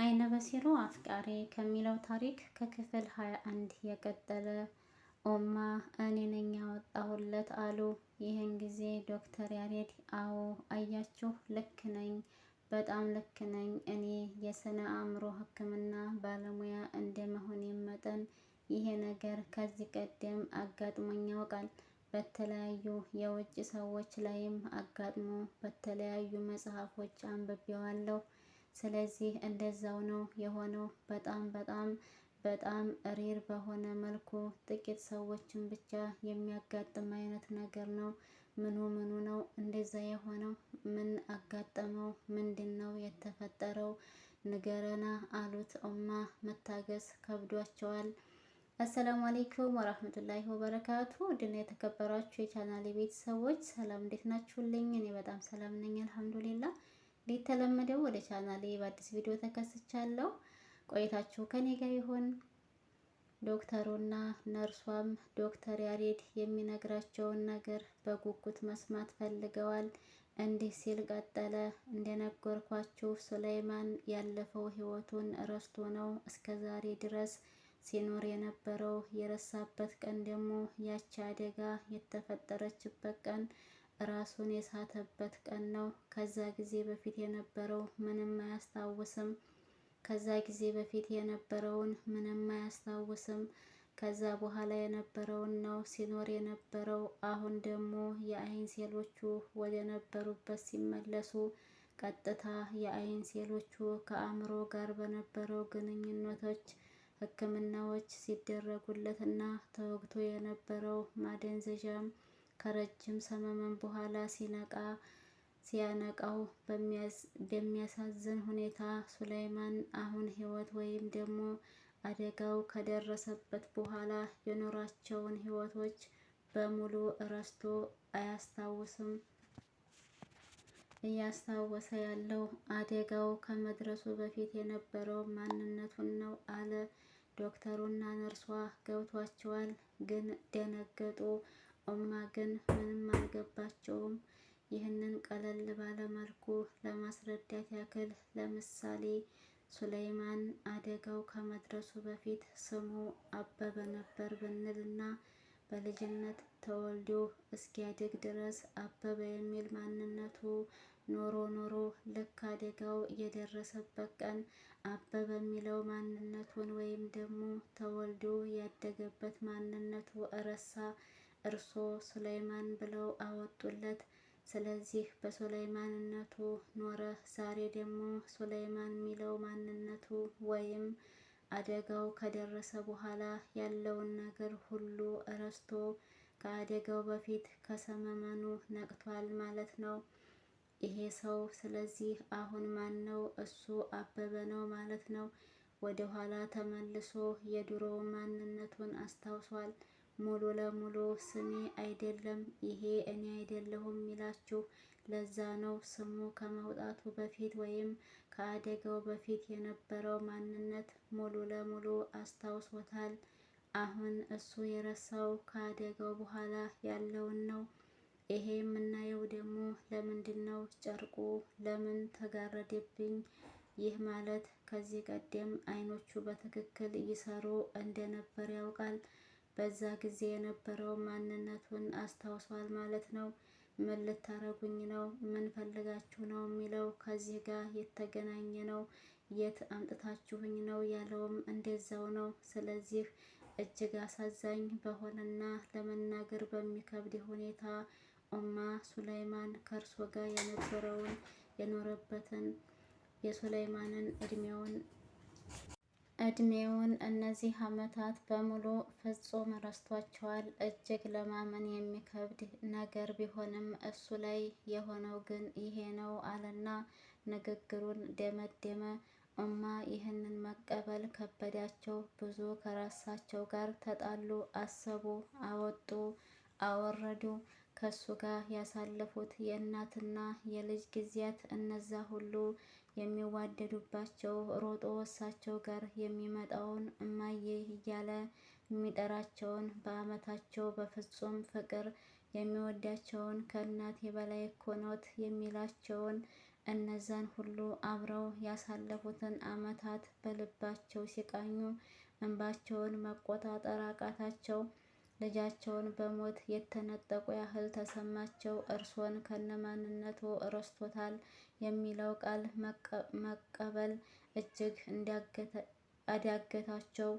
አይነ በሲሩ አፍቃሪ ከሚለው ታሪክ ከክፍል 21 የቀጠለ። ኦማ እኔ ነኝ ያወጣሁለት አሉ። ይህን ጊዜ ዶክተር ያሬድ አዎ አያችሁ፣ ልክ ነኝ፣ በጣም ልክ ነኝ። እኔ የስነ አእምሮ ሕክምና ባለሙያ እንደመሆኔም መጠን ይሄ ነገር ከዚህ ቀደም አጋጥሞኝ ያውቃል። በተለያዩ የውጭ ሰዎች ላይም አጋጥሞ በተለያዩ መጽሐፎች አንብቤዋለሁ። ስለዚህ እንደዛው ነው የሆነው። በጣም ሪር በሆነ መልኩ ጥቂት ሰዎችን ብቻ የሚያጋጥም አይነት ነገር ነው። ምኑ ነው እንደዛ የሆነው? ምን አጋጠመው? ምንድን ነው የተፈጠረው? ንገረና አሉት። ኦማ መታገስ ከብዷቸዋል። አሰላሙ አሌይኩም ወራህመቱላሂ ወበረካቱ። ውድና የተከበራችሁ የቻናሌ ቤተሰቦች ሰላም፣ እንዴት ናችሁልኝ? እኔ በጣም ሰላም ነኝ አልሐምዱሊላ። እንደተለመደው ወደ ቻናሌ በአዲስ ቪዲዮ ተከስቻለሁ። ቆይታችሁ ከኔ ጋር ይሁን። ዶክተሩና ነርሷም ዶክተር ያሬድ የሚነግራቸውን ነገር በጉጉት መስማት ፈልገዋል። እንዲህ ሲል ቀጠለ። እንደነገርኳችሁ ሱለይማን ያለፈው ህይወቱን ረስቶ ነው እስከ ዛሬ ድረስ ሲኖር የነበረው። የረሳበት ቀን ደግሞ ያቺ አደጋ የተፈጠረችበት ቀን ራሱን የሳተበት ቀን ነው። ከዛ ጊዜ በፊት የነበረው ምንም አያስታውስም። ከዛ በኋላ የነበረውን ነው ሲኖር የነበረው። አሁን ደግሞ የአይን ሴሎቹ ወደ ነበሩበት ሲመለሱ ቀጥታ የአይን ሴሎቹ ከአእምሮ ጋር በነበረው ግንኙነቶች ሕክምናዎች ሲደረጉለት እና ተወግቶ የነበረው ማደንዘዣም ከረጅም ሰመመን በኋላ ሲያነቃው በሚያሳዝን ሁኔታ ሱለይማን አሁን ህይወት ወይም ደግሞ አደጋው ከደረሰበት በኋላ የኖራቸውን ህይወቶች በሙሉ እረስቶ አያስታውስም። እያስታወሰ ያለው አደጋው ከመድረሱ በፊት የነበረው ማንነቱን ነው አለ። ዶክተሩና ነርሷ ገብቷቸዋል፣ ግን ደነገጡ። ኦማ ግን ምንም አልገባቸውም። ይህንን ቀለል ባለ መልኩ ለማስረዳት ያክል ለምሳሌ ሱለይማን አደጋው ከመድረሱ በፊት ስሙ አበበ ነበር ብንልና በልጅነት ተወልዶ እስኪያድግ ድረስ አበበ የሚል ማንነቱ ኖሮ ልክ አደጋው የደረሰበት ቀን አበበ የሚለው ማንነቱን ወይም ደግሞ ተወልዶ ያደገበት ማንነቱ እረሳ። እርሶ ሱለይማን ብለው አወጡለት። ስለዚህ በሱለይማንነቱ ኖረ። ዛሬ ደግሞ ሱለይማን የሚለው ማንነቱ ወይም አደጋው ከደረሰ በኋላ ያለውን ነገር ሁሉ እረስቶ ከአደጋው በፊት ከሰመመኑ ነቅቷል ማለት ነው ይሄ ሰው። ስለዚህ አሁን ማን ነው? እሱ አበበ ነው ማለት ነው። ወደ ኋላ ተመልሶ የድሮ ማንነቱን አስታውሷል። ሙሉ ለሙሉ ስሜ አይደለም ይሄ፣ እኔ አይደለሁም ይላችሁ። ለዛ ነው ስሙ ከመውጣቱ በፊት ወይም ከአደጋው በፊት የነበረው ማንነት ሙሉ ለሙሉ አስታውሶታል። አሁን እሱ የረሳው ከአደጋው በኋላ ያለውን ነው። ይሄ የምናየው ደግሞ ለምንድን ነው? ጨርቁ ለምን ተጋረደብኝ? ይህ ማለት ከዚህ ቀደም አይኖቹ በትክክል ይሰሩ እንደነበር ያውቃል። በዛ ጊዜ የነበረው ማንነቱን አስታውሷል ማለት ነው። ምን ልታረጉኝ ነው? ምን ፈልጋችሁ ነው የሚለው ከዚህ ጋር የተገናኘ ነው። የት አምጥታችሁኝ ነው ያለውም እንደዛው ነው። ስለዚህ እጅግ አሳዛኝ በሆነና ለመናገር በሚከብድ ሁኔታ ኦማ ሱለይማን ከእርሶ ጋር የኖረበትን የሱለይማንን እድሜውን እነዚህ አመታት በሙሉ ፍጹም ረስቷቸዋል። እጅግ ለማመን የሚከብድ ነገር ቢሆንም እሱ ላይ የሆነው ግን ይሄ ነው አለና ንግግሩን ደመደመ። ኦማ ይህንን መቀበል ከበዳቸው። ብዙ ከራሳቸው ጋር ተጣሉ፣ አሰቡ፣ አወጡ፣ አወረዱ። ከሱ ጋር ያሳለፉት የእናትና የልጅ ጊዜያት እነዛ ሁሉ የሚዋደዱባቸው፣ ሮጦ እሳቸው ጋር የሚመጣውን እማዬ እያለ የሚጠራቸውን፣ በአመታቸው በፍጹም ፍቅር የሚወዳቸውን፣ ከእናቴ በላይ እኮ ኖት የሚላቸውን እነዛን ሁሉ አብረው ያሳለፉትን አመታት በልባቸው ሲቃኙ እንባቸውን መቆጣጠር አቃታቸው። ልጃቸውን በሞት የተነጠቁ ያህል ተሰማቸው። እርሶን ከነማንነቱ ረስቶታል የሚለው ቃል መቀበል እጅግ አዳገታቸው።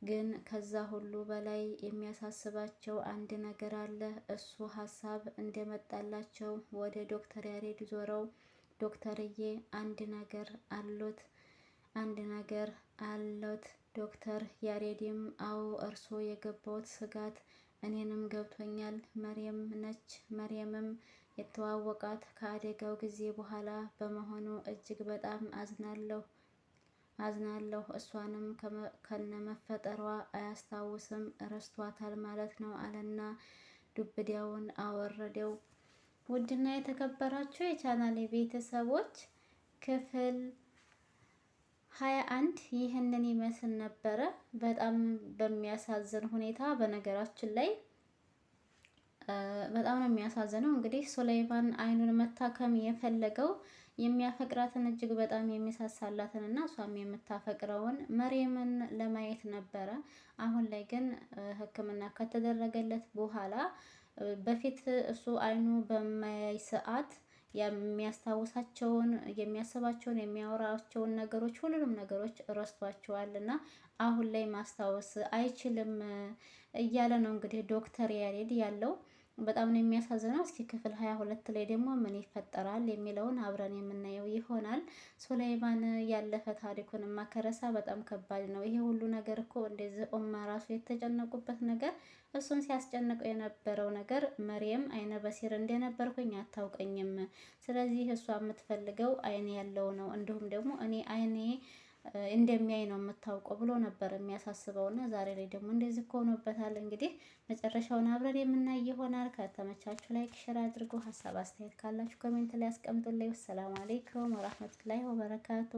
ግን ከዛ ሁሉ በላይ የሚያሳስባቸው አንድ ነገር አለ። እሱ ሀሳብ እንደመጣላቸው ወደ ዶክተር ያሬድ ዞረው ዶክተርዬ አንድ ነገር አሎት ዶክተር ያሬድም አዎ እርሶ የገባውት ስጋት እኔንም ገብቶኛል። መርየም ነች። መርየምም የተዋወቃት ከአደጋው ጊዜ በኋላ በመሆኑ እጅግ በጣም አዝናለሁ። እሷንም ከነመፈጠሯ አያስታውስም፣ ረስቷታል ማለት ነው አለና ዱብዳውን አወረደው። ውድና የተከበራችሁ የቻናሌ ቤተሰቦች ክፍል 21 ይህንን ይመስል ነበረ። በጣም በሚያሳዝን ሁኔታ በነገራችን ላይ በጣም ነው የሚያሳዝነው። እንግዲህ ሱሌይማን አይኑን መታከም የፈለገው የሚያፈቅራትን እጅግ በጣም የሚሳሳላትን እና እሷም የምታፈቅረውን መርየምን ለማየት ነበረ። አሁን ላይ ግን ሕክምና ከተደረገለት በኋላ በፊት እሱ አይኑ በማያይ ሰዓት የሚያስታውሳቸውን፣ የሚያስባቸውን፣ የሚያወራቸውን ነገሮች ሁሉንም ነገሮች ረስቷቸዋል እና አሁን ላይ ማስታወስ አይችልም እያለ ነው እንግዲህ ዶክተር ያሬድ ያለው። በጣም ነው የሚያሳዝነው። እስኪ ክፍል 22 ላይ ደግሞ ምን ይፈጠራል የሚለውን አብረን የምናየው ይሆናል። ሱሌይማን ያለፈ ታሪኩንማ ከረሳ በጣም ከባድ ነው። ይሄ ሁሉ ነገር እኮ እንደዚህ ኡማ ራሱ የተጨነቁበት ነገር እሱን ሲያስጨንቀው የነበረው ነገር መርየም አይነ በሲር እንደነበርኩኝ አታውቀኝም። ስለዚህ እሷ የምትፈልገው አይኔ ያለው ነው፣ እንዲሁም ደግሞ እኔ አይኔ እንደሚያይ ነው የምታውቀው ብሎ ነበር የሚያሳስበው እና ዛሬ ላይ ደግሞ እንደዚህ ሆኖበታል። እንግዲህ መጨረሻውን አብረን የምናይ ይሆናል። ከተመቻችሁ ላይክ፣ ሼር አድርጉ። ሀሳብ አስተያየት ካላችሁ ኮሜንት ላይ አስቀምጡልኝ። ወሰላሙ አለይኩም ወራህመቱላሂ ወበረካቱ።